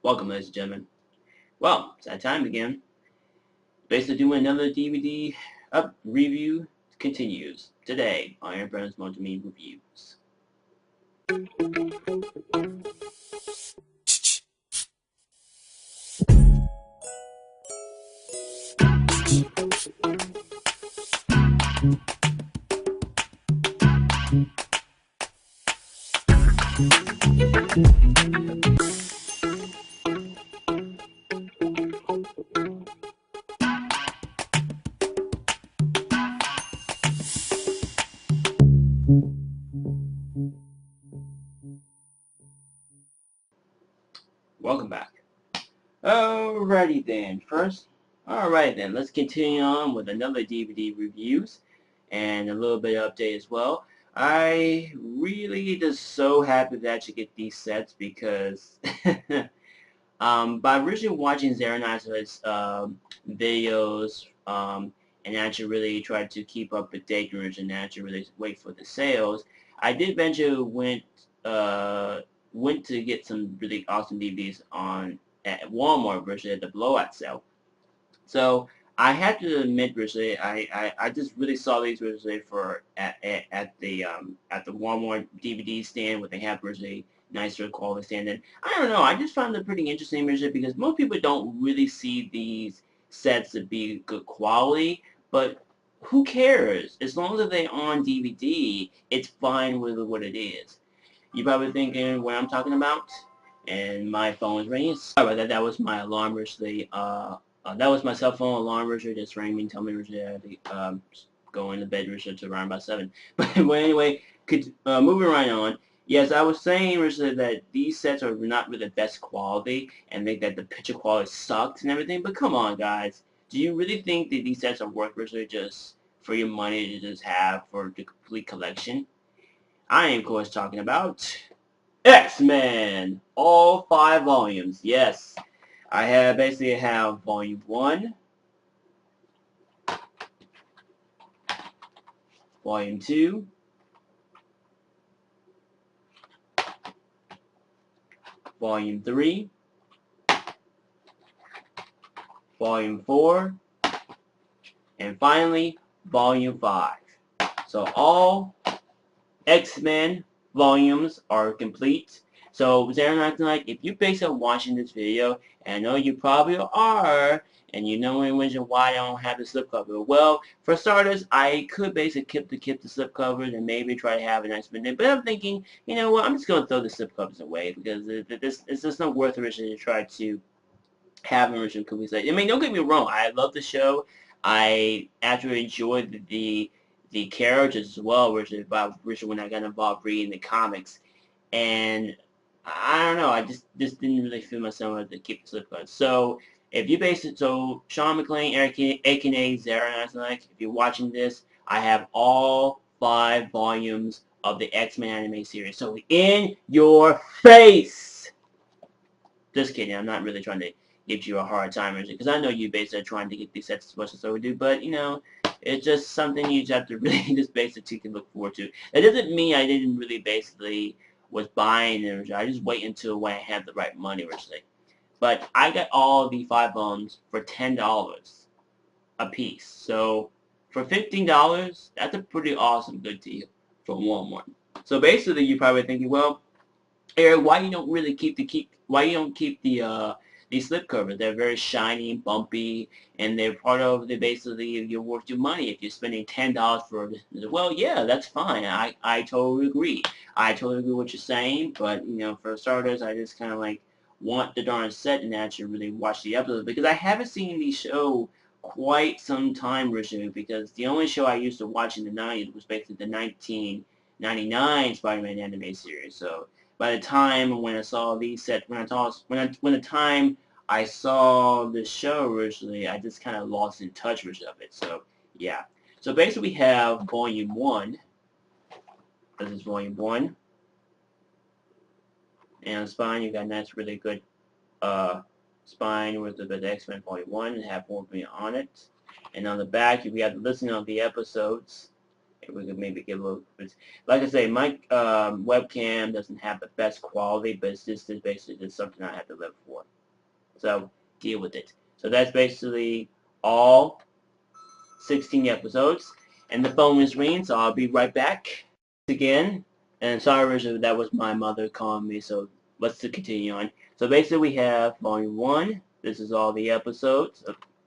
Welcome, ladies and gentlemen. Well, it's that time again. Basically doing another DVD review continues today on Aaron Brown's Multimedia Reviews. Welcome back. Alrighty then. Let's continue on with another DVD reviews and a little bit of update as well. I really just so happy to actually get these sets because by originally watching Zarana's videos and actually really tried to keep up with date and actually really wait for the sales, I did eventually went to get some really awesome DVDs at Walmart versus at the blowout sale. So I have to admit, Richard, I just really saw these Richard at the Walmart DVD stand where they have Richard nicer quality stand. And I don't know, I just found them pretty interesting, Richard, because most people don't really see these sets to be good quality, but who cares? As long as they're on DVD, it's fine with what it is. You're probably thinking what I'm talking about, and my phone is ringing. Sorry about that. That was my alarm, Richard. That was my cell phone alarm, Richard. Just rang me and told me, Richard, I had to go into bed, Richard, to around about 7. But anyway, moving right on. Yes, I was saying, Richard, that these sets are not really the best quality, and think that the picture quality sucks and everything. But come on, guys. Do you really think that these sets are worth, Richard, just for your money to just have for the complete collection? I am, of course, talking about X-Men! All 5 volumes. Yes. I basically have volume 1, volume 2, volume 3, volume 4, and finally, volume 5. So all X-Men volumes are complete. So like, if you basically watching this video, and I know you probably are, and you know why I don't have the slipcover. Well, for starters, I could basically keep the slipcovers and maybe try to have a nice minute. But I'm thinking, you know what, I'm just going to throw the slipcovers away because it's just not worth it to try to have an original complete set. I mean, don't get me wrong, I love the show. I actually enjoyed the characters as well, Richard, when I got involved reading the comics. And I don't know, I just didn't really feel myself to keep the slipcover. So if you base it, so Sean McClane, aka Zara, like, if you're watching this, I have all 5 volumes of the X-Men anime series. So in your face! Just kidding, I'm not really trying to give you a hard time, because I know you basically are trying to get these sets as much as I would do, but, you know, it's just something you just have to really just basically can look forward to. That doesn't mean I didn't really basically was buying them. I just wait until when I have the right money, originally. But I got all the 5 volumes for $10 a piece. So for $15, that's a pretty awesome good deal from Walmart. So basically, you're probably thinking, well, Eric, why you don't really why you don't keep these slip covers? They're very shiny and bumpy, and they're part of the basically you're worth your money if you're spending $10 for it. Well, yeah, that's fine. I totally agree. I totally agree with what you're saying, but you know, for starters, I just kind of like want the darn set and actually really watch the episodes because I haven't seen the show quite some time recently because the only show I used to watch in the 90s was basically the 1999 Spider-Man anime series. So by the time when I saw these sets, when the time I saw the show originally, I just kind of lost in touch with it. So yeah. So basically, we have Volume 1. This is Volume 1. And on the spine, you got a nice, really good spine with the X-Men Volume 1 and have more on it. And on the back, you got the listing of the episodes We could maybe give a little. Like I say, my webcam doesn't have the best quality, but it's just basically just something I have to live for. So deal with it. So that's basically all 16 episodes, and the phone is ringing, so I'll be right back again. And sorry, Richard, that was my mother calling me, so let's continue on. So basically we have volume 1. This is all the episodes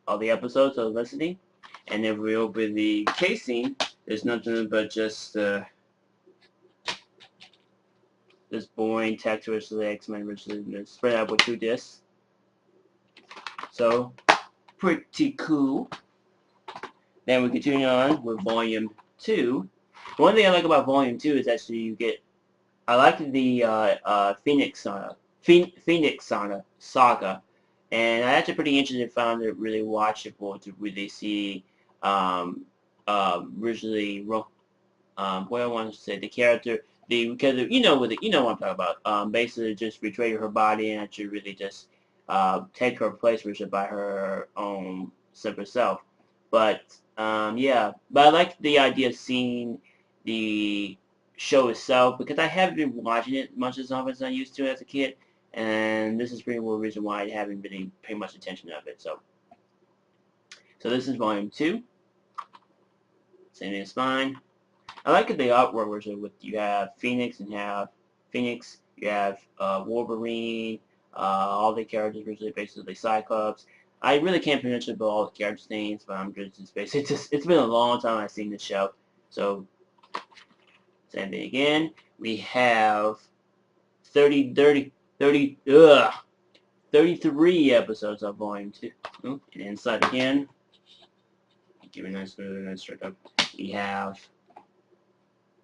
of listening. And if we open the casing, there's nothing but just this boring text versus X-Men versus spread out with 2 discs. So pretty cool. Then we continue on with volume 2. One thing I like about volume 2 is actually you get, I like the Phoenix Saga, and I actually pretty interested and found it really watchable to really see originally what I want to say, the character, because you know what I'm talking about. Basically just betray her body and actually really just take her place by her own separate self. But yeah, but I like the idea of seeing the show itself because I haven't been watching it much as often as I used to as a kid, and this is pretty well the reason why I haven't really paid much attention of it. So this is volume 2. Same thing as fine. I like the artwork version with you have Phoenix and you have Wolverine, all the characters versus basically Cyclops. I really can't pronounce all the characters' names, but I'm just basically it's been a long time I've seen the show. So same thing again. We have 33 episodes of volume 2. And inside again, give a nice straight up. We have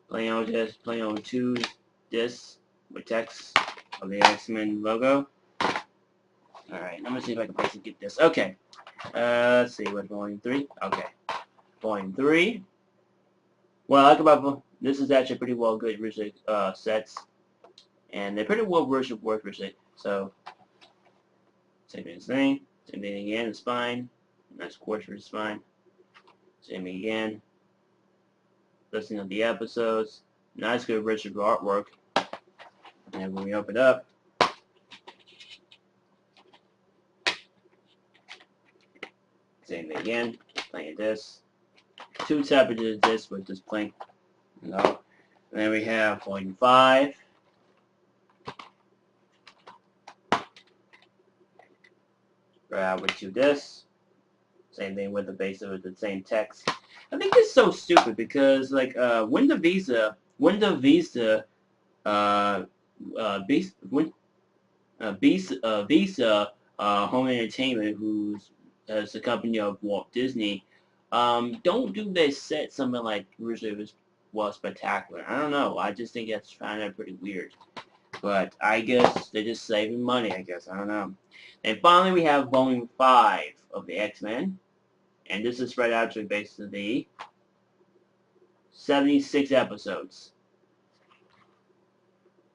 playing on 2 discs with text of the X-Men logo. Alright, I'm gonna see if I can basically get this. Okay. Let's see what volume 3. Okay. Volume 3. What I like about this is actually pretty well good original sets. And they're pretty well worked originally. So same thing. Same thing again, the spine. Nice quartz for the spine. Same thing again. Listening to the episodes. Nice good original artwork. And when we open it up, same thing again, playing this. 2 temperatures this with this playing. And then we have volume 5. With 2 discs. Same thing with the base of the same text. I think it's so stupid because like when the Visa Home Entertainment, who's the company of Walt Disney, don't do they set something like originally was spectacular. I don't know. I just think that's kind of pretty weird. But I guess they're just saving money, I guess. I don't know. And finally, we have volume 5 of the X-Men. And this is spread out to basically 76 episodes.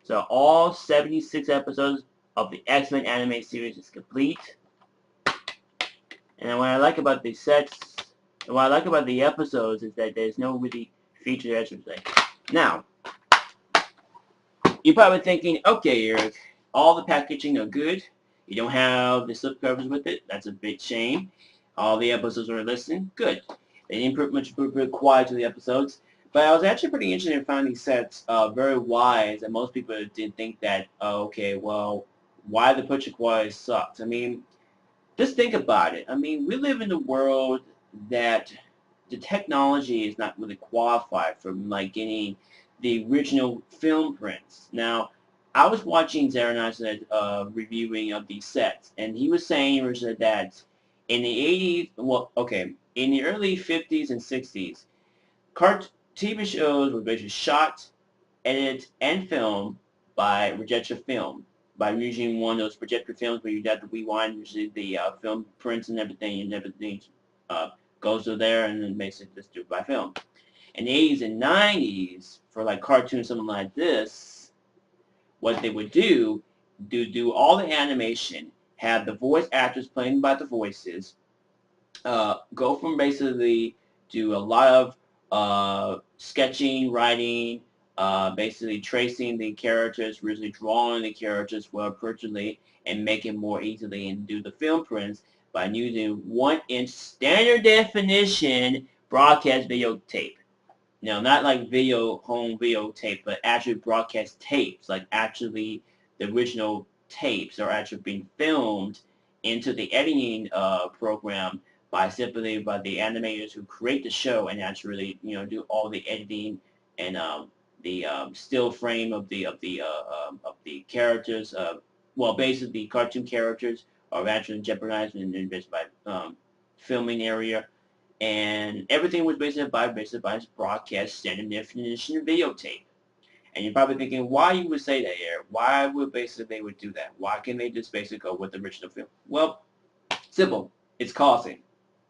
So all 76 episodes of the X-Men anime series is complete. And what I like about the sets, and what I like about the episodes is that there's no really featured extras. Now, you're probably thinking, okay, Eric, all the packaging are good. You don't have the slipcovers with it. That's a big shame. All the episodes were listened. Good. They didn't put much quiet to the episodes. But I was actually pretty interested in finding sets very wise, and most people did think that, okay, well, why the picture quality sucks. I mean, just think about it. I mean, we live in a world that the technology is not really qualified for like getting the original film prints. Now, I was watching Zaran's reviewing of these sets, and he was saying originally that in the 80s, well, okay, in the early 50s and 60s, TV shows were basically shot, edited, and filmed by projector film, by using one of those projector films where you have to rewind usually the film prints and everything goes to there and then makes it just do it by film. In the 80s and 90s, for like cartoons, something like this, what they would do all the animation, have the voice actors playing by the voices, go from basically do a lot of sketching, writing, basically tracing the characters, really drawing the characters well personally, and making more easily, and do the film prints by using 1-inch standard definition broadcast videotape. Now, not like home videotape, but actually broadcast tapes, like actually the original tapes are actually being filmed into the editing program by the animators who create the show and actually do all the editing and the still frame of the characters. Well, basically, cartoon characters are actually jeopardized in this by filming area, and everything was basically by broadcast standard definition videotape. And you're probably thinking, why you would say that here? Why would basically they would do that? Why can't they just basically go with the original film? Well, simple. It's costing.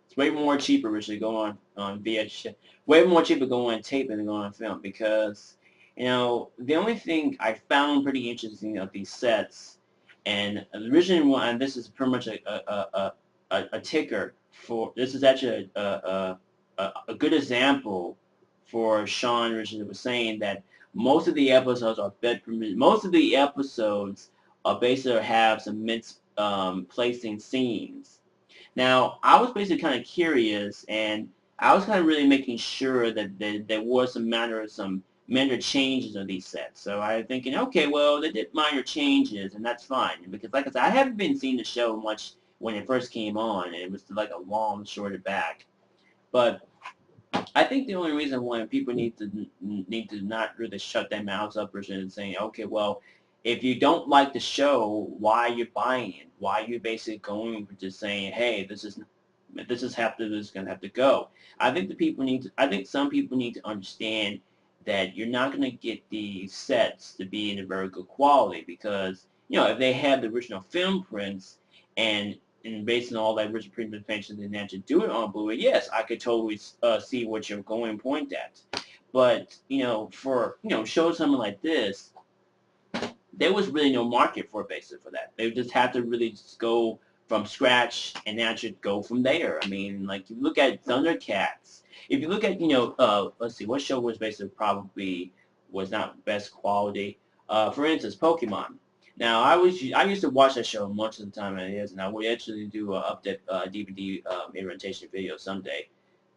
It's way more cheaper originally going on VHS. Way more cheaper going on tape than going on film because, the only thing I found pretty interesting of these sets, and the original one, and this is pretty much a ticker for, this is actually a good example for Sean originally was saying that most of the episodes are most of the episodes are basically have some placing scenes. Now, I was basically kind of curious, and I was kind of really making sure that there was some minor changes on these sets. So I was thinking, okay, well, they did minor changes, and that's fine. Because, like I said, I haven't been seeing the show much when it first came on, and it was like a long, shorted back. But I think the only reason why people need to not really shut their mouths up and saying, okay, well, if you don't like the show, why are you buying it? Why are you basically going for just saying, hey, this is gonna have to go? I think some people need to understand that you're not gonna get the sets to be in a very good quality because if they have the original film prints and based on all that original presentation and then to do it on Blu-ray, yes, I could totally see what you're going to point at. But, for, show something like this, there was really no market for basically for that. They just have to really just go from scratch and actually go from there. I mean, like, you look at Thundercats. If you look at, let's see, what show was basically probably was not best quality? For instance, Pokemon. Now, I used to watch that show much of the time it is, and I would actually do a update DVD orientation video someday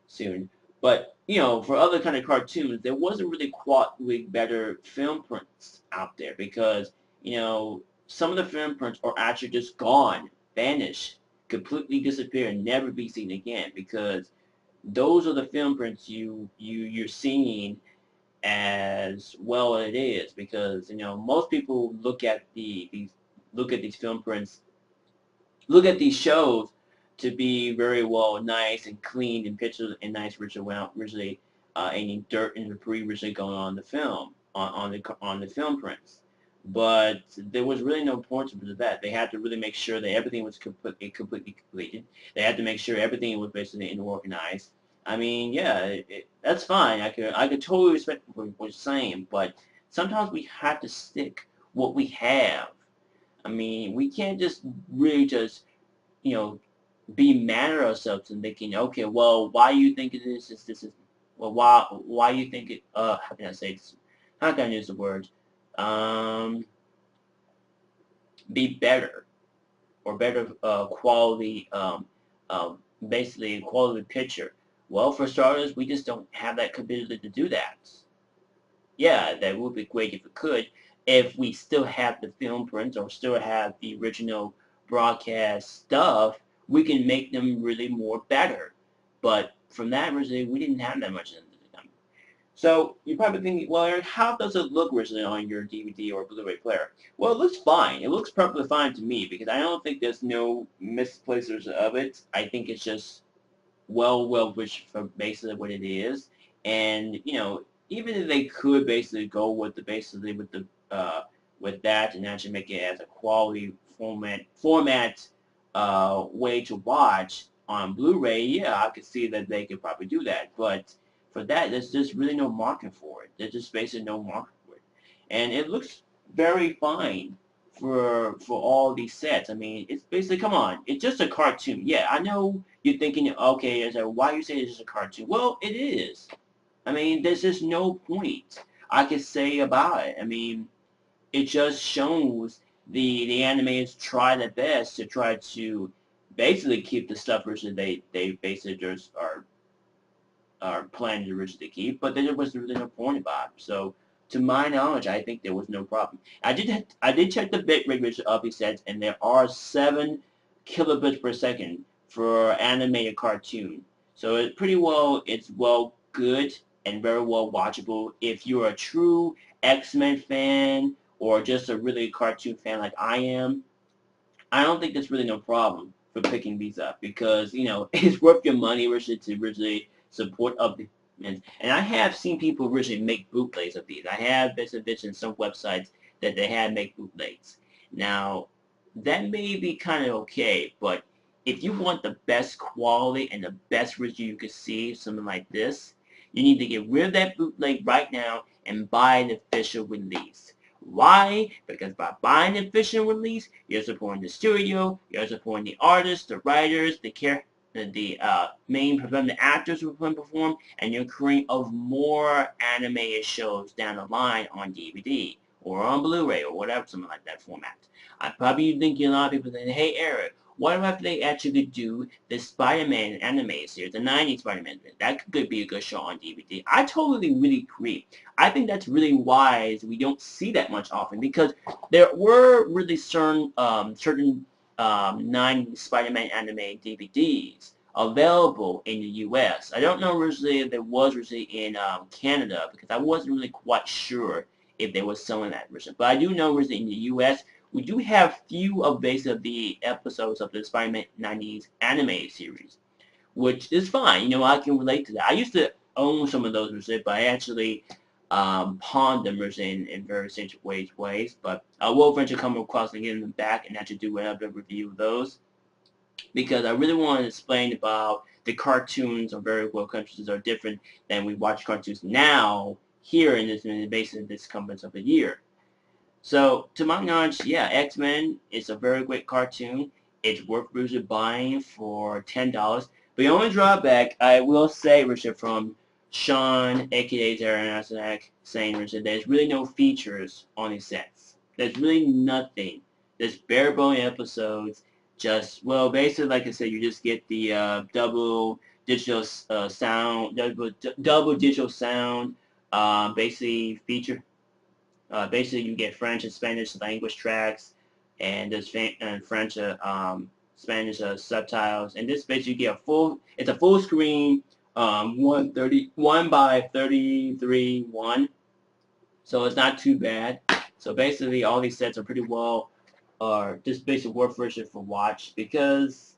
soon. But for other kind of cartoons, there wasn't really quite better film prints out there because some of the film prints are actually just gone, vanished, completely disappear, and never be seen again because those are the film prints you're seeing as well as it is because most people look at these film prints, look at these shows to be very well nice and clean and pictures and nice originally any dirt and debris originally going on the film on the film prints. But there was really no point to that. They had to really make sure that everything was completely completed. They had to make sure everything was basically organized. I mean, yeah, that's fine. I could totally respect what you're saying, but sometimes we have to stick what we have. I mean, we can't just really just you know be mad at ourselves and thinking, okay, well, why you think it is this is well, why you think it how can I say this? How can I use the word? Um, be better or better quality basically quality picture. Well, for starters, we just don't have that ability to do that. Yeah, that would be great if it could. If we still have the film prints or still have the original broadcast stuff, we can make them really more better. But from that originally, we didn't have that much in the time. So you're probably thinking, well, Eric, how does it look originally on your DVD or Blu-ray player? Well, it looks fine. It looks perfectly fine to me because I don't think there's no misplacers of it. I think it's just well which for basically what it is. And even if they could basically go with the basically with that and actually make it as a quality format way to watch on Blu-ray, yeah, I could see that they could probably do that. But for that, there's just really no market for it. There's just basically no market for it, and it looks very fine for all these sets. I mean, it's basically, come on, it's just a cartoon. Yeah, I know you're thinking, okay, why you say it's just a cartoon? Well, it is. I mean, there's just no point I could say about it. I mean, it just shows the animators try their best to try to basically keep the stuff versus they basically just are planning to originally keep, but there was really no point about it. So to my knowledge, I think there was no problem. I did check the bit rate which Uppy says, and there are 7 kilobits per second for animated cartoon. So it's well good and very well watchable if you're a true X-Men fan or just a really cartoon fan like I am. I don't think there's really no problem for picking these up because, it's worth your money to originally support of the and I have seen people originally make bootlegs of these. I have visited some websites that they had make bootlegs. Now, that may be kind of okay, but if you want the best quality and the best review you could see, something like this, you need to get rid of that bootleg right now and buy an official release. Why? Because by buying the official release, you're supporting the studio, you're supporting the artists, the writers, the main the actors who perform, and you're creating of more animated shows down the line on DVD or on Blu-ray or whatever, something like that format. I probably think a lot of people saying, hey Eric, what if they actually do the Spider-Man anime series, the 90s Spider-Man? That could be a good show on DVD. I totally really agree. I think that's really wise. We don't see that much often because there were really certain 90s Spider-Man anime DVDs available in the U.S. I don't know originally if there was originally in Canada because I wasn't really quite sure if they were selling that version. But I do know originally in the U.S. we do have few of the episodes of the Spider-Man 90s anime series, which is fine. I can relate to that. I used to own some of those, but I actually pawned them in various ways. But I will eventually come across and get them back and actually do another review of those because I really want to explain about the cartoons of very well countries are different than we watch cartoons now here in the basis of this conference of the year. So, to my knowledge, yeah, X-Men is a very great cartoon. It's worth Richard buying for $10. But the only drawback, I will say, Richard, from Sean, aka Zaranak, saying, Richard, there's really no features on these sets. There's really nothing. There's bare bone episodes. Basically, like I said, you just get the double digital sound, double digital sound, basically basically, you get French and Spanish language tracks, and there's French, Spanish subtitles, and this basically you get it's a full screen, 1 by 33 1, so it's not too bad. So basically, all these sets are pretty well, are just basically worth version for watch because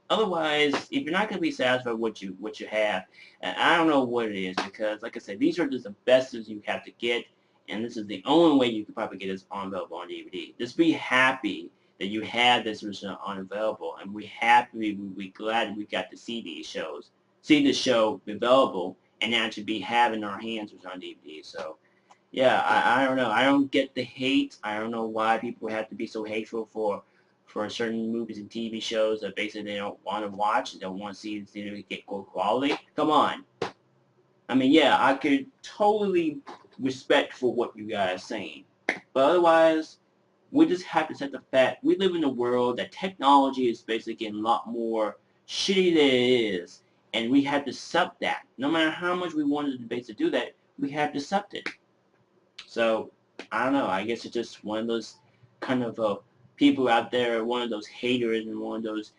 otherwise, if you're not going to be satisfied with what you have, and I don't know what it is because, like I said, these are just the best as you have to get, and this is the only way you can probably get this on available on DVD. Just be happy that you have this version on available, and we glad we got to see see the show available, and actually be having our hands on DVD. So yeah, I don't know. I don't get the hate. I don't know why people have to be so hateful for certain movies and TV shows that basically they don't want to watch, they don't want to see get good quality. Come on. I mean, yeah, I could totally respect for what you guys are saying. But otherwise, we just have to set the fact we live in a world that technology is basically getting a lot more shitty than it is. And we have to accept that. No matter how much we wanted to basically do that, we have to accept it. So, I don't know. I guess it's just one of those kind of people out there, one of those haters and one of those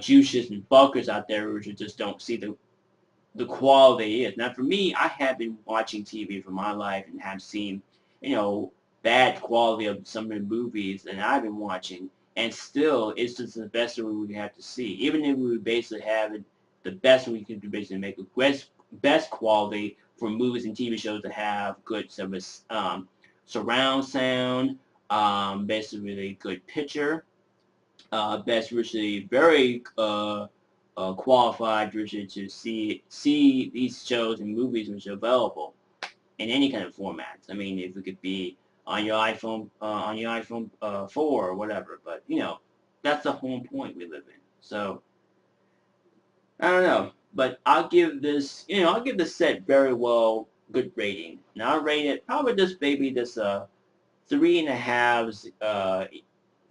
juices and fuckers out there who just don't see the quality is. Now, for me, I have been watching TV for my life and have seen, bad quality of some of the movies that I've been watching, and still, it's just the best we have to see. Even if we basically have it, the best we can do basically make a best quality for movies and TV shows that have good service, surround sound, basically really good picture, best really very qualified really to see these shows and movies which are available in any kind of format. I mean, if it could be on your iPhone 4 or whatever, but that's the whole point we live in. So I don't know. but I'll give this, I'll give this set very well good rating. Now I rate it probably this 3.5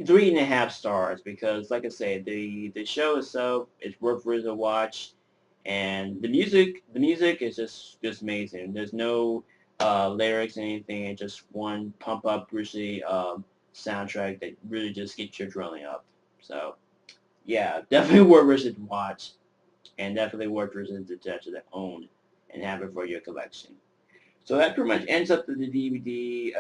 3.5 stars, because like I said, the show itself is worth a watch, and the music is just amazing. There's no lyrics or anything, it's just one pump up Brucey soundtrack that really just gets your adrenaline up. So yeah, definitely worth to watch, and definitely worth to own and have it for your collection. So that pretty much ends up the DVD.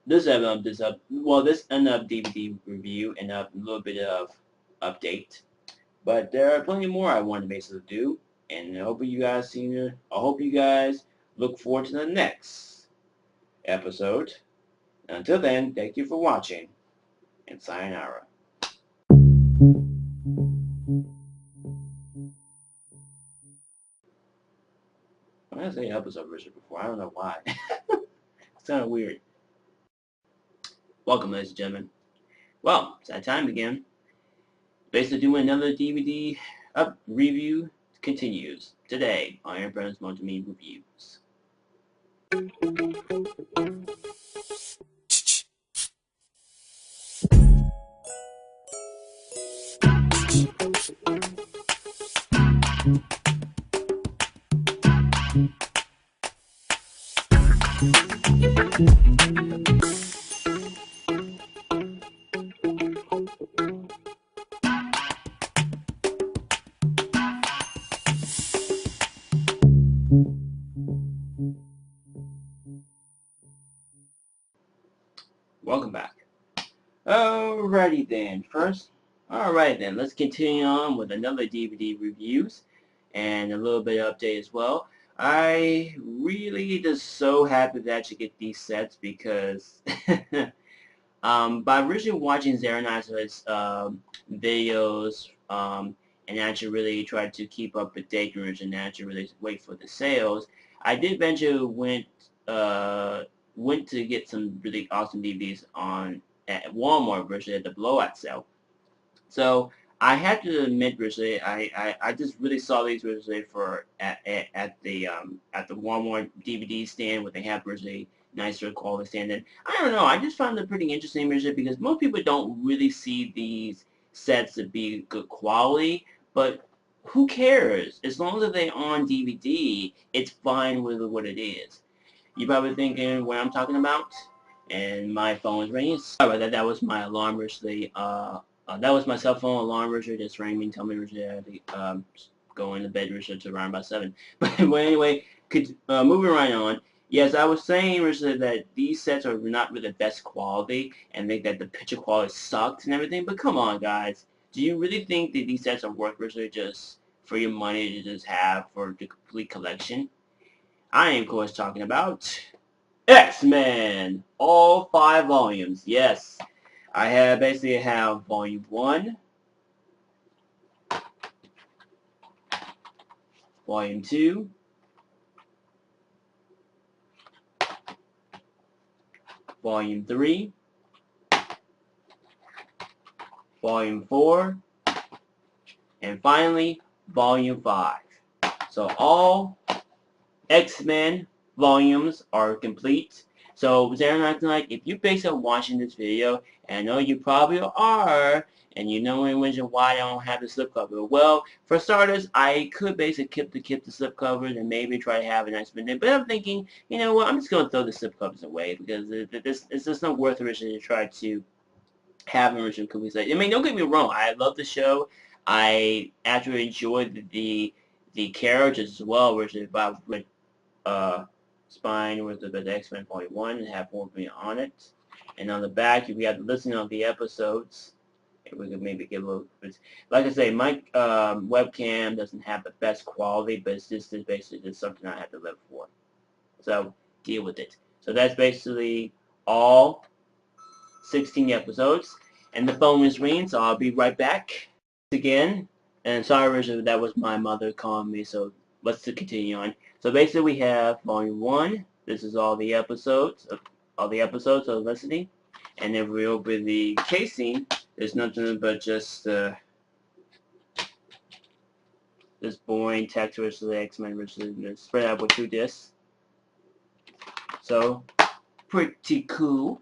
This end up DVD review and a little bit of update. But there are plenty more I want to basically do, and I hope you guys look forward to the next episode. Until then, thank you for watching, and sayonara. I didn't say episode version before. I don't know why. It's kind of weird. Welcome, ladies and gentlemen. Well, it's that time again. Basically doing another DVD review continues today on Aaron Brown's Multimedia Reviews. Welcome back. Alrighty then, let's continue on with another DVD reviews and a little bit of update as well. I really just so happy to actually get these sets because by originally watching Xeronice's videos and actually really tried to keep up with date and actually really wait for the sales, I did eventually went to get some really awesome DVDs at Walmart versus at the blowout sale. So I have to admit, Richard, I just really saw these Richard at the Walmart DVD stand where they have Richard nicer quality stand. And I don't know, I just found it pretty interesting, Richard, because most people don't really see these sets to be good quality, but who cares? As long as they're on DVD, it's fine with what it is. You're probably thinking what I'm talking about, and my phone is ringing. Sorry about that. That was my alarm, Richard. That was my cell phone alarm, Richard. Just rang me and told me, Richard, I had to go into bed, Richard, to around about 7. But anyway, moving right on. Yes, I was saying, Richard, that these sets are not really the best quality, and think that the picture quality sucks and everything. But come on, guys. Do you really think that these sets are worth, Richard, just for your money to just have for the complete collection? I am, of course, talking about X-Men, all 5 volumes. Yes, I basically have volume 1, volume 2, volume 3, volume 4, and finally, volume 5. So all X-Men volumes are complete. So Xerox, if you basically watching this video, and I know you probably are, and you know why I don't have the slipcover. Well, for starters, I could basically keep the slipcovers and maybe try to have a nice video. But I'm thinking, you know what, I'm just going to throw the slipcovers away because it's just not worth it to try to have an original complete set. I mean, don't get me wrong, I love the show. I actually enjoyed the characters as well, which is about with spine with the X-Men Volume 1 and have more on it. And on the back, if you have to listen on the episodes, we could maybe give a little bit. Like I say, my webcam doesn't have the best quality, but it's just basically just something I have to live for. So, deal with it. So that's basically all 16 episodes. And the phone is ringing, so I'll be right back again. And sorry, Richard, that was my mother calling me, so let's continue on. So basically we have volume 1. This is all the episodes of listening. And if we open the casing, there's nothing but just this boring text versus the X-Men versus spread out with 2 discs. So pretty cool.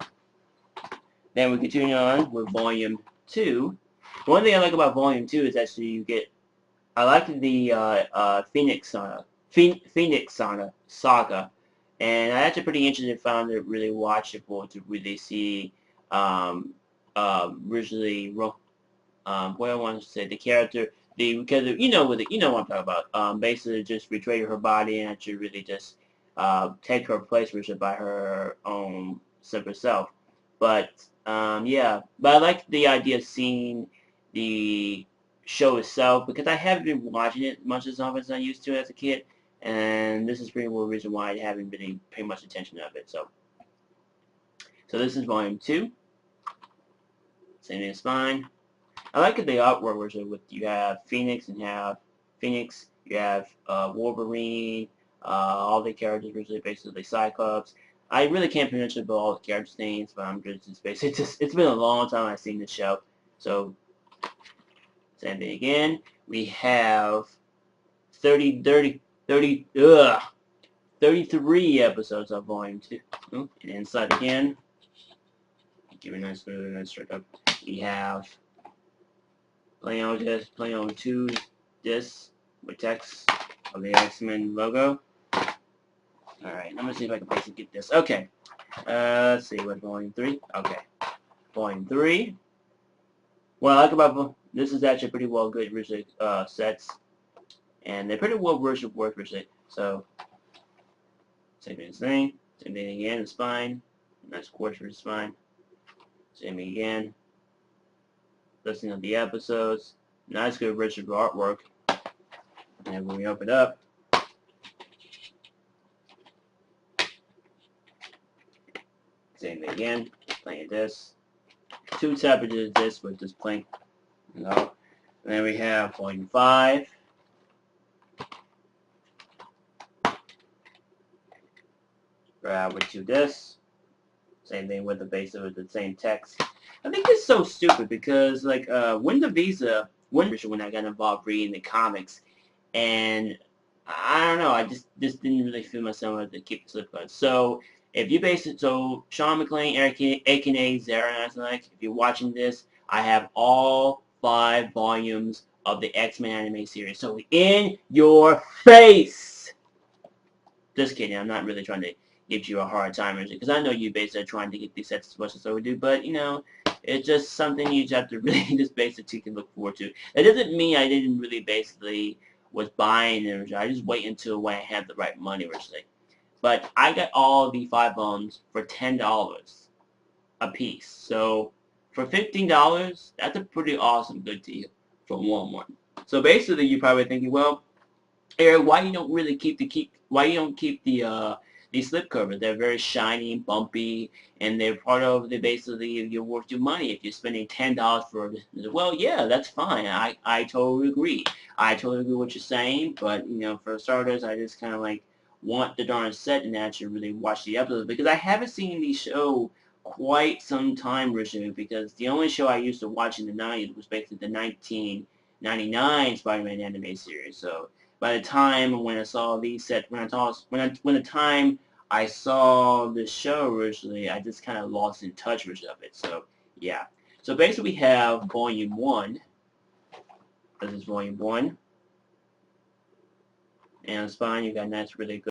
Then we continue on with Volume 2. One thing I like about Volume 2 is actually you get, I like the Phoenix Saga, and I actually pretty interested and found it really watchable to really see originally what I want to say, the character, because you know what I'm talking about. Basically just betray her body and actually really just take her place by her own separate self. But yeah, but I like the idea of seeing the show itself because I haven't been watching it much as often as I used to as a kid, and this is pretty well the reason why I haven't been paying much attention of it. So this is Volume 2. Same thing is fine. I like the artwork version with you have Phoenix and you have Wolverine, all the characters originally basically Cyclops. I really can't pronounce all the characters' names, but I'm just basically it's been a long time I've seen the show. So same thing again. We have 33 episodes of Volume 2. And inside again, give a nice straight up. We have playing on 2 discs with text of the X-Men logo. Alright, I'm gonna see if I can basically get this. Okay. Let's see, what Volume 3? Okay. Volume 3. What I like about this is actually pretty well good original sets. And they're pretty well worth originally. So same thing again, the spine. Nice quartz for the spine. Same thing again. Listening to the episodes. Nice good original artwork. And when we open it up, same thing again, playing this. 2 separate discs with this playing. You know. And then we have Volume 5. With 2 discs. Same thing with the base of the same text. I think it's so stupid because like when I got involved reading the comics, and I don't know, I just didn't really feel myself to keep the slip cards. So if you base it, so Sean McClane, aka Zara, if you're watching this, I have all 5 volumes of the X-Men anime series. So in your face! Just kidding, I'm not really trying to give you a hard time or anything, because I know you basically are trying to get these sets as much as we do, but you know, it's just something you just have to really just basically can look forward to. It doesn't mean I didn't really basically was buying them. I just wait until when I have the right money originally. But I got all the 5 volumes for $10 a piece. So for $15, that's a pretty awesome good deal for Walmart. So basically, you're probably thinking, well, Eric, why you don't keep the slip covers? They're very shiny and bumpy, and they're part of the basically you're worth your money if you're spending $10 for it. Well, yeah, that's fine. I totally agree. I totally agree with what you're saying, but you know, for starters, I just kind of like want the darn set and actually really watch the episodes because I haven't seen the show quite some time recently because the only show I used to watch in the 90s was basically the 1999 Spider-Man anime series. So by the time when I saw these sets, when the time I saw the show originally, I just kind of lost in touch with it. So yeah. So basically, we have Volume 1. This is Volume 1, and on spine you got nice, really good.